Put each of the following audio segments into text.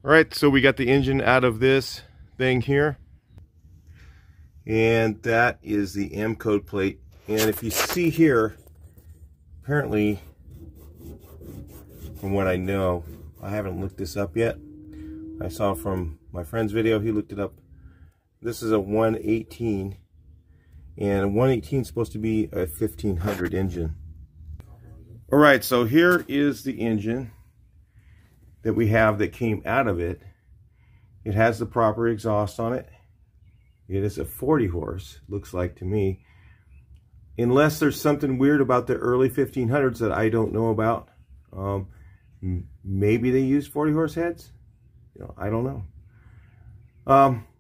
All right, so we got the engine out of this thing here, and that is the mCode plate. And if you see here, apparently, from what I know, I haven't looked this up yet. I saw from my friend's video, he looked it up. This is a 118, and a 118 is supposed to be a 1500 engine. All right, so here is the engine that we have that came out of it. It has the proper exhaust on it. It is a 40 horse, looks like to me. Unless there's something weird about the early 1500s that I don't know about. Maybe they use 40 horse heads. You know, I don't know.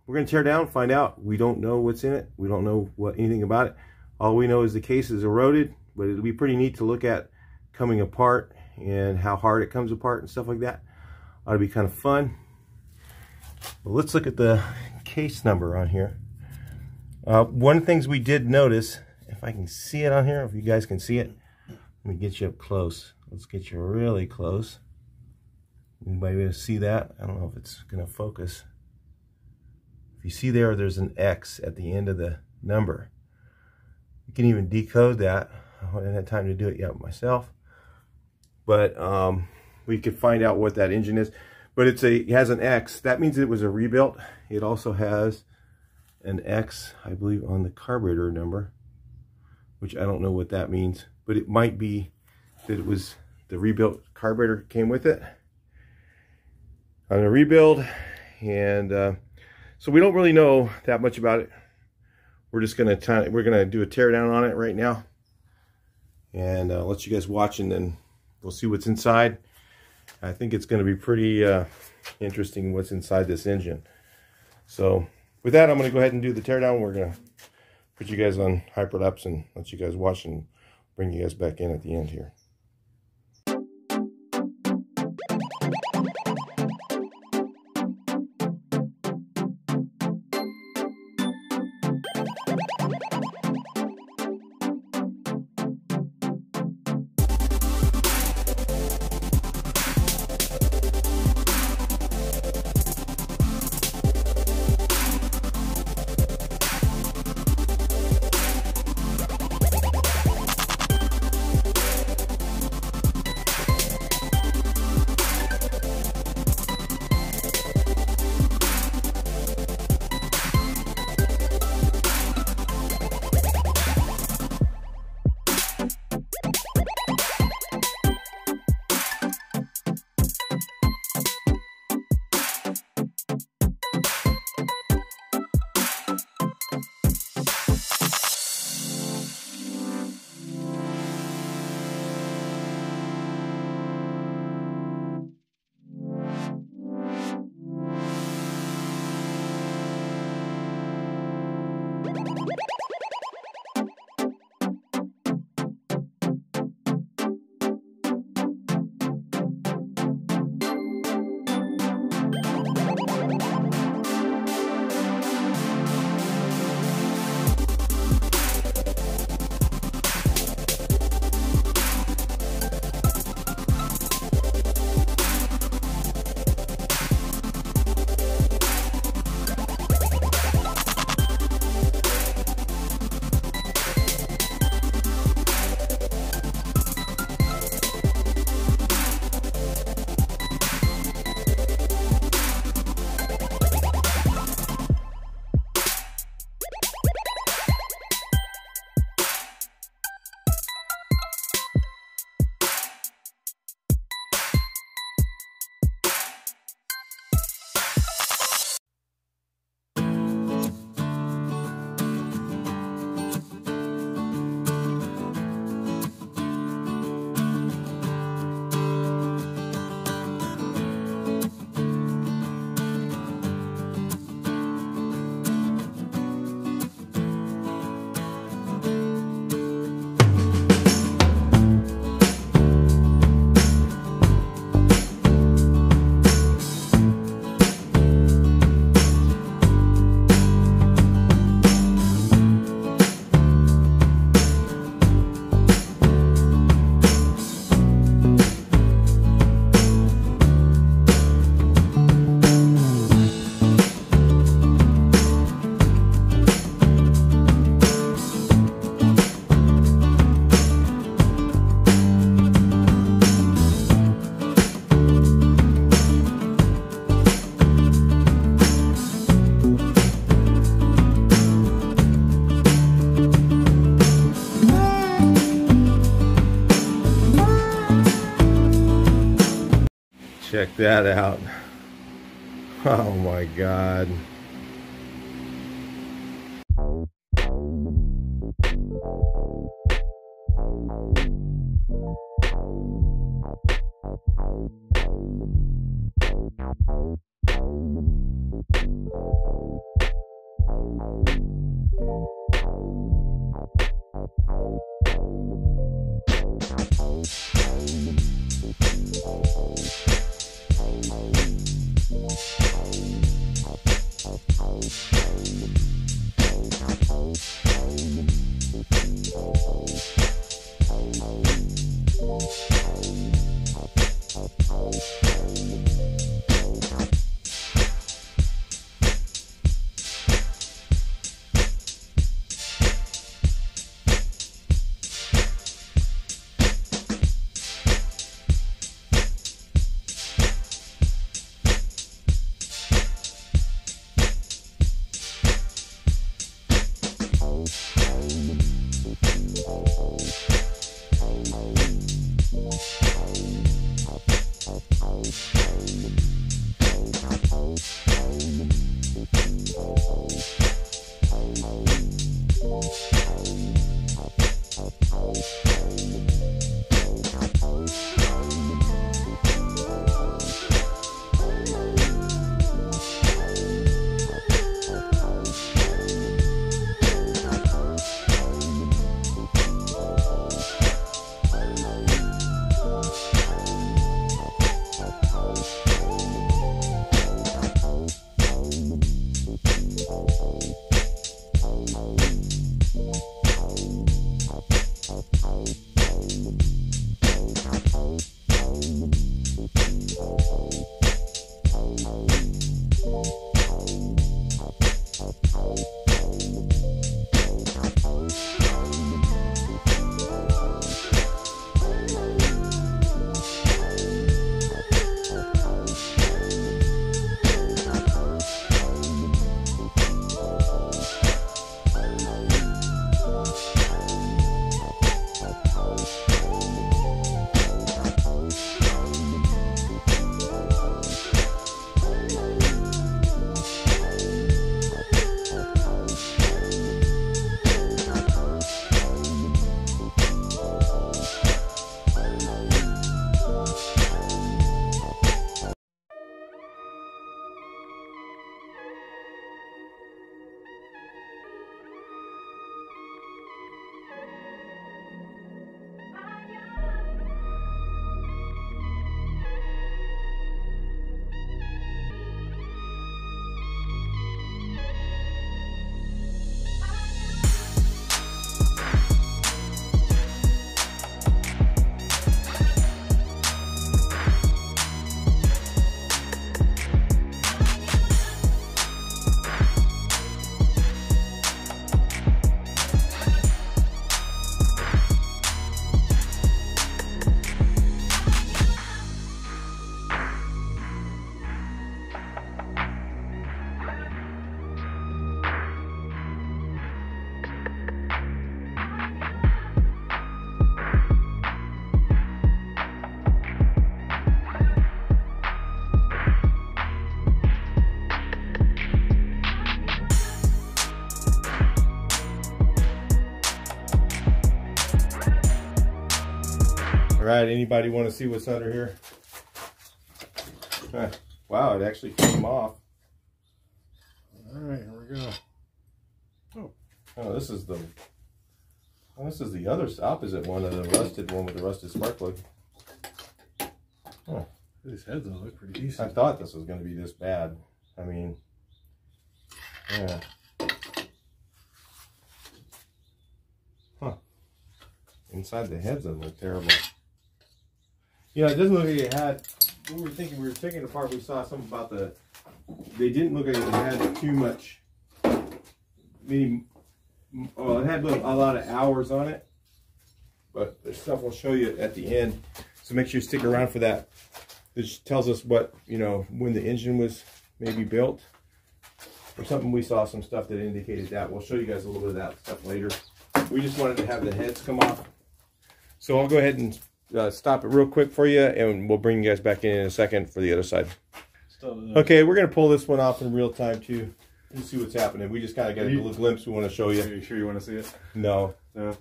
We're going to tear down, find out. We don't know what's in it. We don't know anything about it. All we know is the case is eroded, but it'll be pretty neat to look at coming apart and how hard it comes apart and stuff like that. Ought to be kind of fun. Well, let's look at the case number on here. One of the things we did notice, if I can see it on here, if you guys can see it, let me get you up close. Let's get you really close. Anybody able to see that? I don't know if it's going to focus. If you see there's an X at the end of the number. You can even decode that. I haven't had time to do it yet myself. But we could find out what that engine is. But it has an X. That means it was a rebuilt. It also has an X, I believe, on the carburetor number, which I don't know what that means. But it might be that it was the rebuilt carburetor came with it on a rebuild. And so we don't really know that much about it. We're just gonna do a teardown on it right now, and let you guys watch, and then we'll see what's inside. I think it's going to be pretty interesting what's inside this engine. So with that, I'm going to go ahead and do the teardown. We're going to put you guys on hyperlapse and let you guys watch and bring you guys back in at the end here. Check that out. Oh my God. All right, anybody want to see what's under here? Wow, it actually came off. All right, here we go. Oh, this is the other opposite one of the rusted one with the rusted spark plug. Oh, These heads will look pretty decent. I thought this was going to be this bad. I mean, yeah. Huh. Inside the heads doesn't look terrible. Yeah, it doesn't look like it had, we were thinking, we were taking it apart, we saw something about they didn't look like it had too much, well, it had a lot of hours on it, but there's stuff we'll show you at the end, so make sure you stick around for that. This tells us what, when the engine was maybe built, or something. We saw some stuff that indicated that. We'll show you guys a little bit of that stuff later. We just wanted to have the heads come off. So I'll go ahead and stop it real quick for you, and we'll bring you guys back in a second for the other side. Okay, we're going to pull this one off in real time, too. Let's see what's happening. We just kind of got a little glimpse we want to show you. Are you sure you want to see it? No. No.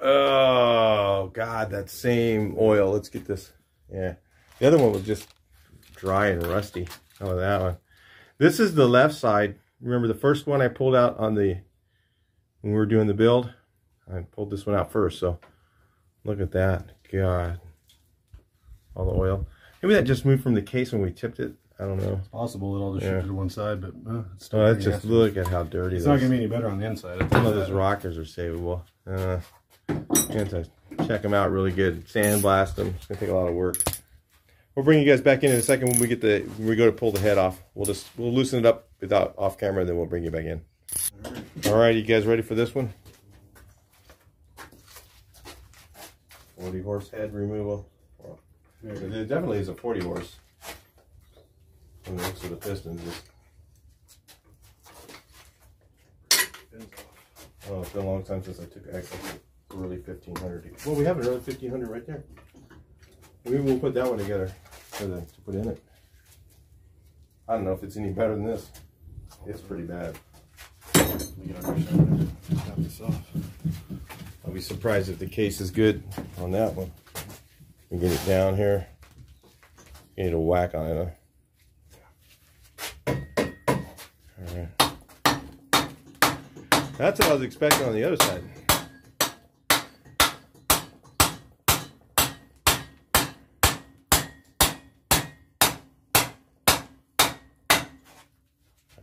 Oh, God, that same oil. Let's get this. Yeah. The other one was just dry and rusty. Oh, that one. This is the left side. Remember the first one I pulled out on the, when we were doing the build? I pulled this one out first, so look at that. God. All the oil. Maybe that just moved from the case when we tipped it. I don't know. It's possible that I'll just shoot to one side, but it's still. Let's just look at how dirty it's not going to be any better on the inside. Some of those rockers are savable. To check them out really good. Sandblast them. It's going to take a lot of work. We'll bring you guys back in a second when we go to pull the head off. We'll loosen it up without off camera, and then we'll bring you back in. All right, you guys ready for this one? 40 horse head removal. Well, it definitely is a 40 horse. From the looks of the pistons. Oh, it's been a long time since I took early 1500. Well, we have an early 1500 right there. Maybe we'll put that one together to put in it. I don't know if it's any better than this. It's pretty bad. I'll be surprised if the case is good on that one. We get it down here. You need a whack on it, huh? That's what I was expecting on the other side.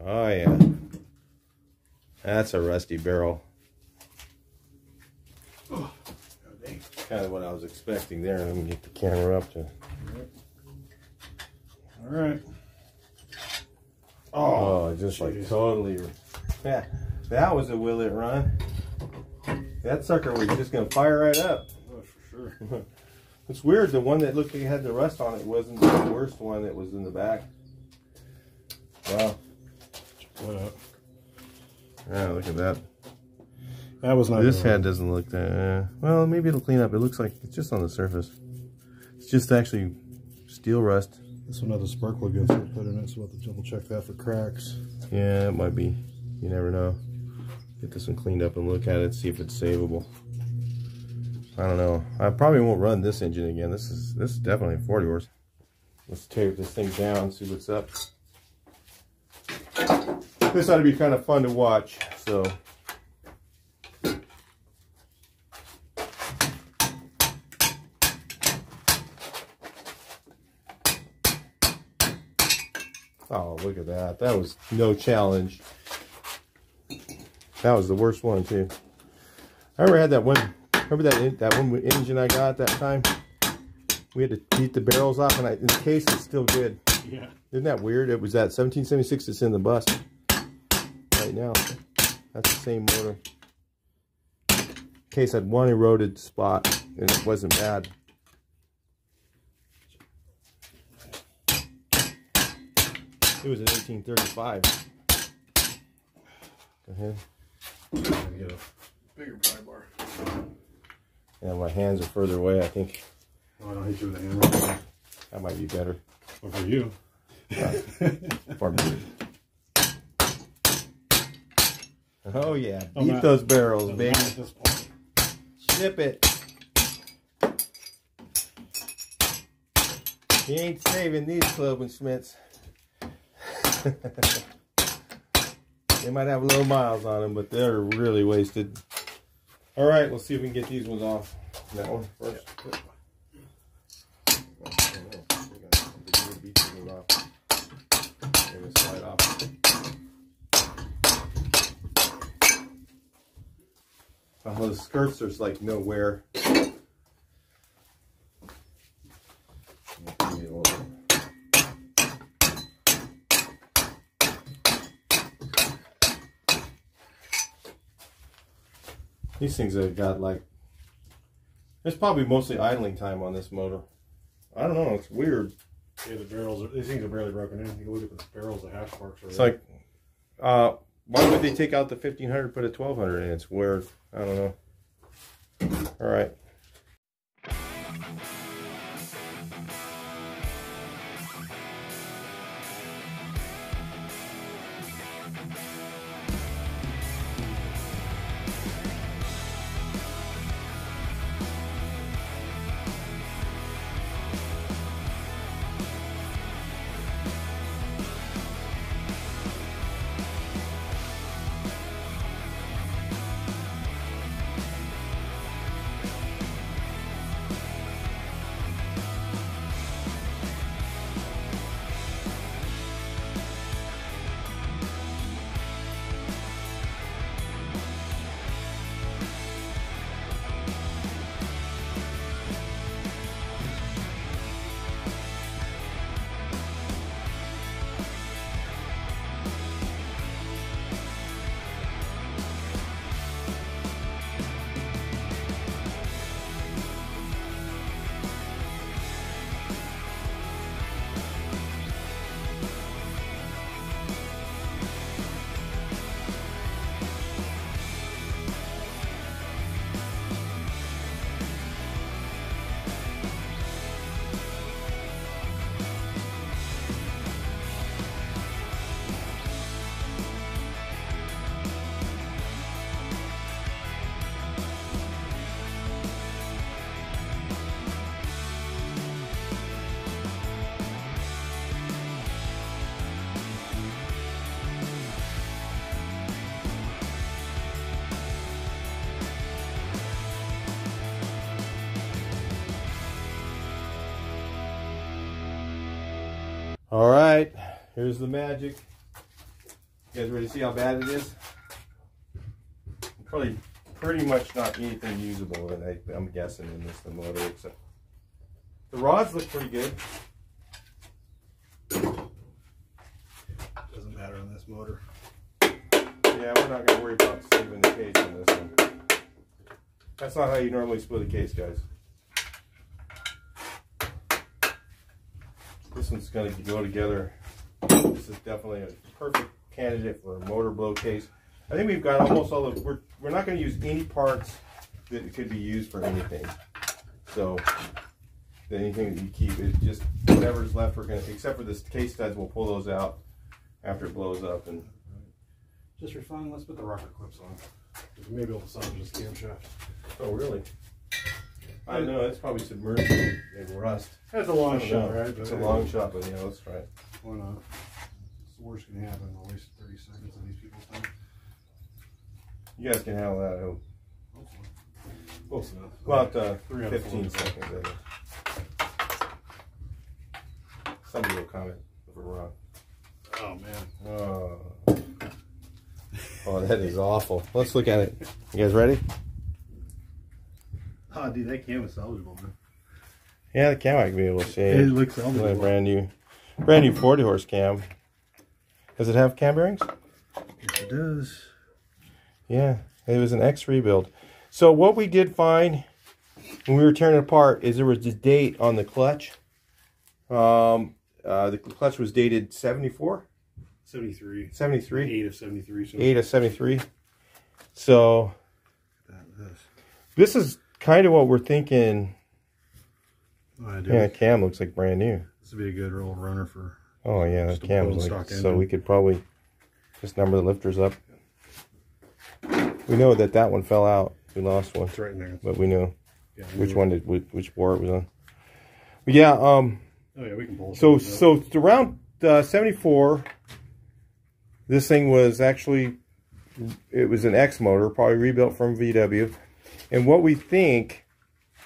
Oh yeah. That's a rusty barrel. Oh, kind of what I was expecting there. Let me get the camera up to. All right. Oh, just geez. Like totally. Yeah. That was a will it run. That sucker was just going to fire right up. Oh, for sure. It's weird. The one that looked like it had the rust on it wasn't the worst one that was in the back. Wow. What up? Yeah, look at that. That was not. This head doesn't look that. Well, maybe it'll clean up. It looks like it's just on the surface. It's just actually steel rust. This one had the sparkler guts put in it, so we'll have to double check that for cracks. Yeah, it might be. You never know. Get this one cleaned up and look at it, see if it's savable. I don't know. I probably won't run this engine again. This is definitely 40 horse. Let's tape this thing down, see what's up. This ought to be kind of fun to watch. So. Oh, look at that. That was no challenge. That was the worst one too. I remember had that one. Remember that one engine I got that time? We had to beat the barrels off, and in the case it's still good. Yeah. Isn't that weird? It was that 1776 that's in the bus right now. That's the same motor. Case had one eroded spot, and it wasn't bad. It was in 1835. Go ahead. I'm gonna get a bigger pry bar. Yeah, my hands are further away, I think. Oh, I don't hit you with a hammer. That might be better. Or for you. For me. Oh yeah, beat those barrels, baby. Ship it. You ain't saving these Cloven Schmitz. They might have low miles on them, but they're really wasted. All right, let's see if we can get these ones off. That one first. Slide off. Oh, the skirts, there's like no wear. These things have got like, there's probably mostly idling time on this motor. I don't know, it's weird. Yeah, the barrels, these things are barely broken in. You can look at the barrels, the hash marks are. It's like, why would they take out the 1500, put a 1200 in? It's weird. I don't know. All right. All right, here's the magic. You guys ready to see how bad it is? Probably pretty much not anything usable in it, I'm guessing, in this motor, except the rods look pretty good. Doesn't matter on this motor. Yeah, we're not going to worry about saving the case on this one. That's not how you normally split a case, guys. This one's going to go together. This is definitely a perfect candidate for a motor blow case. I think we've got almost all of, we're not going to use any parts that could be used for anything. So anything that you keep, it's just whatever's left, we're going to, except for this case studs, we'll pull those out after it blows up. And just for fun, let's put the rocker clips on. We may be able to salvage this camshaft. oh, really? I don't know, it's probably submerged in rust. That's a long shot, right? It's a long shot, but yeah, let's try it. Why not? It's the worst can happen. We'll waste 30 seconds of these people's time. You guys can handle that, I hope. Hopefully. Close enough. About 3 out of 15 4. seconds, I think. Somebody will comment if we're wrong. Oh, man. Oh, that is awful. Let's look at it. You guys ready? Oh, dude, that cam is salvageable, man. Yeah, the cam I can be able to see. It looks It's salvageable. a brand new 40 horse cam. Does it have cam bearings? Yes, it does. Yeah, it was an X rebuild. So what we did find when we were tearing it apart is there was a date on the clutch. The clutch was dated 74? 73. 73? 8 of 73. So 8 of 73. So this is kind of what we're thinking. Oh, I do. Yeah, cam looks like brand new. This would be a good old runner for. Oh yeah, the cam bone is stock like, so engine. we could probably just number the lifters up. We know that that one fell out. We lost one. It's right in there. But we know which one did which bore it was on. But yeah, Oh yeah, we can pull. so around 74, this thing was actually, it was an X motor, probably rebuilt from VW. And what we think,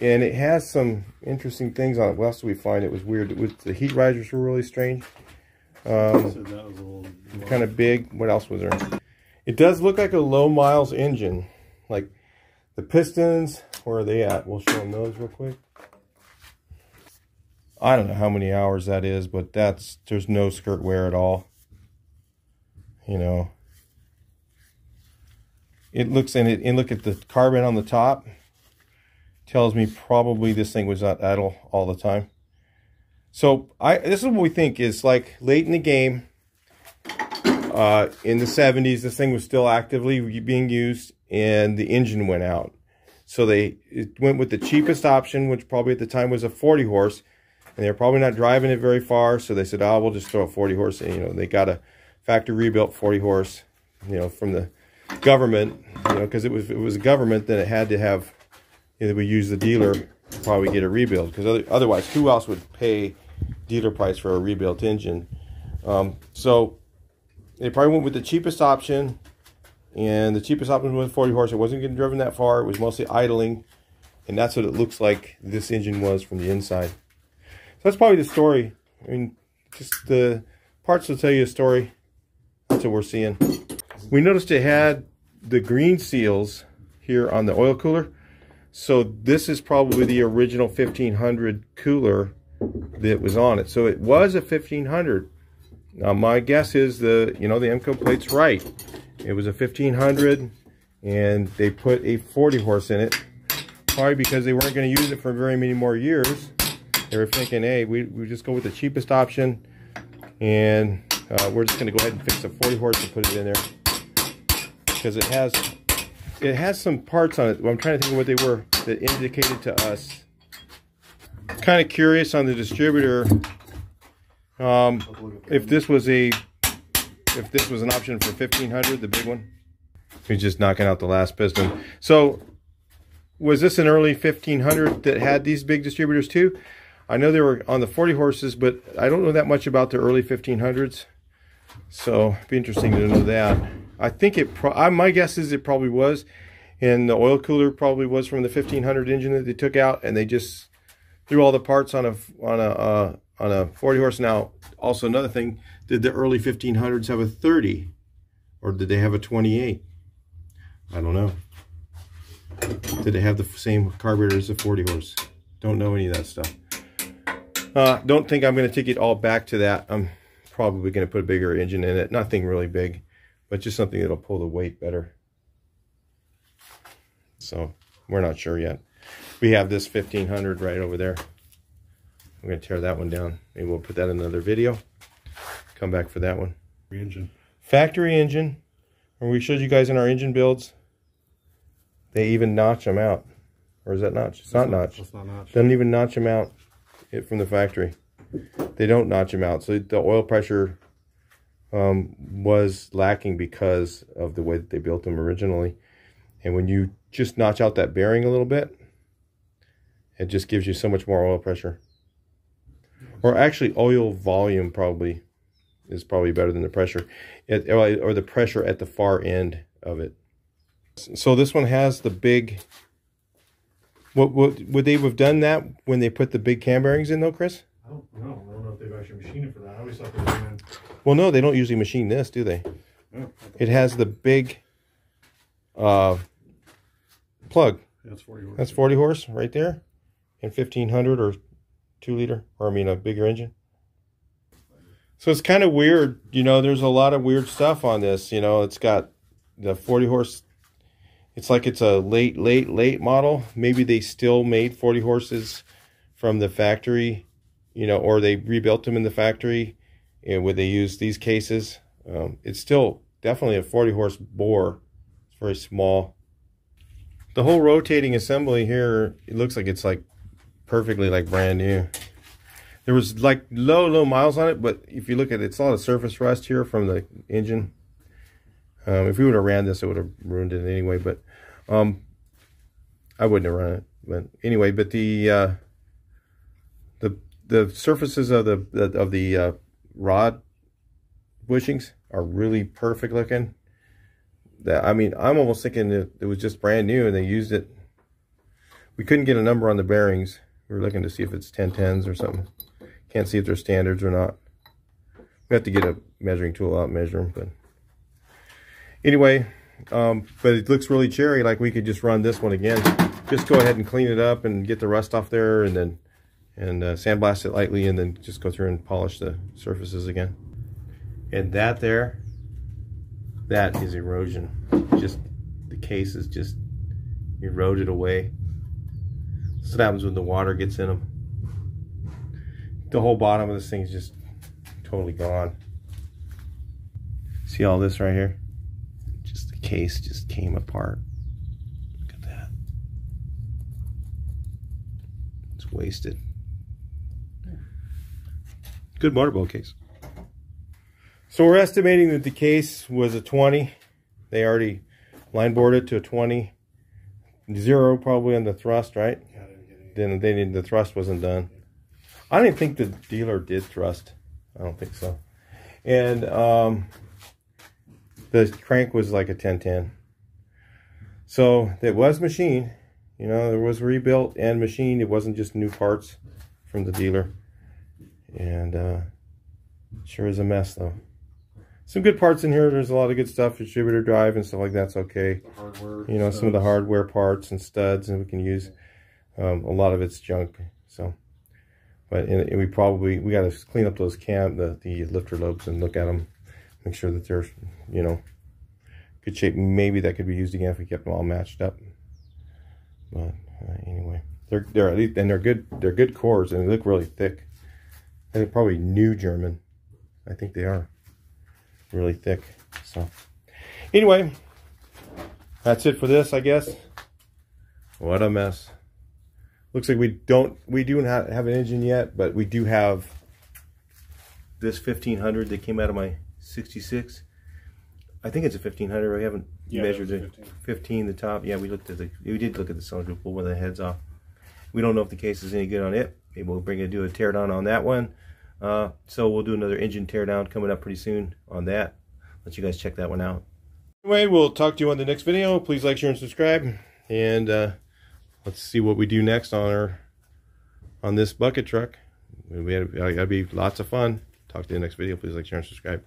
and it has some interesting things on it. What else do we find? It was weird. It was, the heat risers were really strange. So that was a little Kind of big. What else was there? It does look like a low miles engine. Like the pistons, where are they at? We'll show them those real quick. I don't know how many hours that is, but there's no skirt wear at all. You know, it looks in it, and look at the carbon on the top. Tells me probably this thing was not idle all the time. So this is what we think is like late in the game. In the 70s, this thing was still actively being used, and the engine went out. So it went with the cheapest option, which probably at the time was a 40 horse. And they're probably not driving it very far, so they said, "Oh, we'll just throw a 40 horse." And, you know, they got a factory rebuilt 40 horse, you know, from the government, you know, because it was a government, then it had to have, you know, we use the dealer to probably get a rebuild, because otherwise, who else would pay dealer price for a rebuilt engine? So they probably went with the cheapest option, and the cheapest option was 40 horse. It wasn't getting driven that far. It was mostly idling, and that's what it looks like this engine was from the inside. So that's probably the story. I mean, just the parts will tell you a story. That's what we're seeing. We noticed it had the green seals here on the oil cooler. So this is probably the original 1500 cooler that was on it. So it was a 1500. Now my guess is the mCode plate's right. It was a 1500, and they put a 40 horse in it. Probably because they weren't going to use it for very many more years. They were thinking, hey, we just go with the cheapest option, and we're just going to go ahead and fix a 40 horse and put it in there, because it has some parts on it. I'm trying to think of what they were that indicated to us. Kind of curious on the distributor if this was an option for 1500, the big one. He's just knocking out the last piston. So was this an early 1500 that had these big distributors too? I know they were on the 40 horses, but I don't know that much about the early 1500s. So it'd be interesting to know that. I think my guess is it probably was, and the oil cooler probably was from the 1500 engine that they took out, and they just threw all the parts on a on a 40 horse. Now, also another thing, did the early 1500s have a 30 or did they have a 28? I don't know. Did they have the same carburetor as a 40 horse? Don't know any of that stuff. Don't think I'm going to take it all back to that. I'm probably going to put a bigger engine in it. Nothing really big, but just something that'll pull the weight better. So we're not sure yet. We have this 1500 right over there. I'm going to tear that one down. Maybe we'll put that in another video. Come back for that one. Engine. Factory engine. And we showed you guys in our engine builds, they even notch them out. Or is that notch? It's not notch. It's not notch. Doesn't even notch them out from the factory. They don't notch them out. So the oil pressure was lacking because of the way that they built them originally. And when you just notch out that bearing a little bit, it just gives you so much more oil pressure. Or actually, oil volume is probably better than the pressure, or the pressure at the far end of it. So this one has the big. What would they have done that when they put the big cam bearings in though, Chris? I don't know. I don't know if they've actually machined it for that. I always thought they were in. Well, no, they don't usually machine this, do they? No. It has the big plug. Yeah, that's 40 horse. That's 40 horse right there, and 1500 or 2 liter, or I mean a bigger engine. So it's kind of weird, you know. There's a lot of weird stuff on this. You know, it's got the 40 horse. It's like it's a late model. Maybe they still made 40 horses from the factory, you know, or they rebuilt them in the factory, and would they use these cases? It's still definitely a 40 horse bore. It's very small. The whole rotating assembly here, it looks like it's like perfectly like brand new. There was like low miles on it, but if you look at it, it's a lot of surface rust here from the engine. If we would have ran this, it would have ruined it anyway, but I wouldn't have run it. But anyway, but the surfaces of the rod bushings are really perfect looking. I mean, I'm almost thinking that it was just brand new and they used it. We couldn't get a number on the bearings. We were looking to see if it's 1010s or something. Can't see if they're standards or not. We have to get a measuring tool out and measure them. But anyway, but it looks really cherry. Like we could just run this one again. Just go ahead and clean it up and get the rust off there, and then sandblast it lightly, and then just go through and polish the surfaces again. And that there, that is erosion. Just the case is just eroded away. That's what happens when the water gets in them. The whole bottom of this thing is just totally gone. See all this right here? Just the case just came apart. Look at that. It's wasted. Good motorboat case. So we're estimating that the case was a 20. They already line bored it to a 20. 0 probably on the thrust, right? Yeah, I didn't get any. Then they didn't, the thrust wasn't done. I didn't think the dealer did thrust. I don't think so. And the crank was like a 1010. So it was machined. You know, it was rebuilt and machined. It wasn't just new parts from the dealer. And sure is a mess though. Some good parts in here. There's a lot of good stuff. Distributor drive and stuff like that's okay. Hardware, you know, studs. Some of the hardware parts and studs, and we can use. A lot of it's junk. So, but we got to clean up those the lifter lobes and look at them, make sure that they're, you know, good shape. Maybe that could be used again if we kept them all matched up. But anyway, they're at least, and they're good cores, and they look really thick. And they're probably new German. I think they are really thick. So anyway, that's it for this, I guess. What a mess. Looks like we do not have an engine yet, but we do have this 1500 that came out of my 66. I think it's a 1500. We haven't measured it. 15 the top. Yeah, we did look at the cylinder, pull one of the heads off. We don't know if the case is any good on it. Maybe we'll do a teardown on that one. So we'll do another engine teardown coming up pretty soon on that. Let you guys check that one out. Anyway, we'll talk to you on the next video. Please like, share, and subscribe. And let's see what we do next on this bucket truck. It'll be lots of fun. Talk to you in the next video. Please like, share, and subscribe.